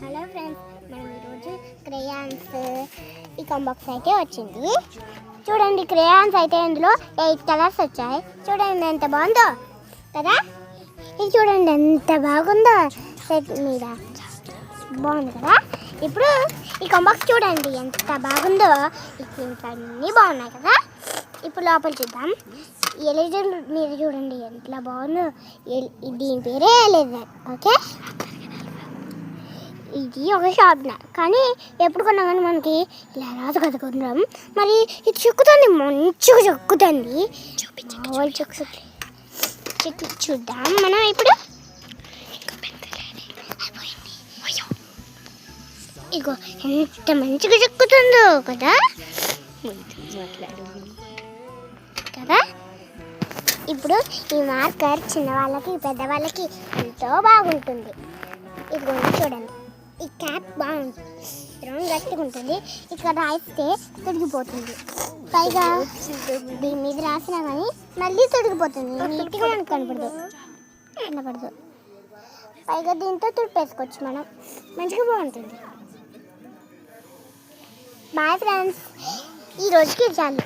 Hello friends, మనం ఈరోజు crayons ఈ కాంబాక్స్ అయితే వచ్చింది. చూడండి, క్రేయాన్స్ అయితే ఇందులో 8 కలర్స్ వచ్చాయి. చూడండి ఎంత బాగుందో కదా. ఇది చూడండి ఎంత బాగుందో, సెట్ మీద బాగుంది కదా. ఇప్పుడు ఈ కాంబాక్స్ చూడండి ఎంత బాగుందో. అన్నీ బాగున్నాయి కదా. ఇప్పుడు లోపల చూద్దాం. ఎలేజర్ మీద చూడండి ఎంత బాగుందో. దీని పేరే ఎలేజర్. ఓకే, ఇది ఒక షార్ప్నర్, కానీ ఎప్పుడు కొన్నా కానీ మనకి ఇలా రాదు కదా కొనడం. మరి ఇది చెక్కుతుంది, మంచిగా చెక్కుతుంది. చెక్కి చూద్దాం మనం ఇప్పుడు. ఇగో ఎంత మంచిగా చెక్కుతుందో కదా కదా. ఇప్పుడు ఈ మార్కర్ చిన్నవాళ్ళకి పెద్దవాళ్ళకి ఎంతో బాగుంటుంది. ఇదిగో చూడండి, ఈ క్యాప్ బాగుంటుంది, రౌండ్ గట్టిగా ఉంటుంది. ఇక్కడ రాయిస్తే తొడిగిపోతుంది. పైగా దీని మీద రాసినా కానీ మళ్ళీ తొడిగిపోతుంది, నీట్గా మనకు కనపడదు. పైగా దీంతో తుడిపేసుకోవచ్చు మనం, మంచిగా బాగుంటుంది. బాయ్ ఫ్రెండ్స్, ఈ రోజుకి చాలు.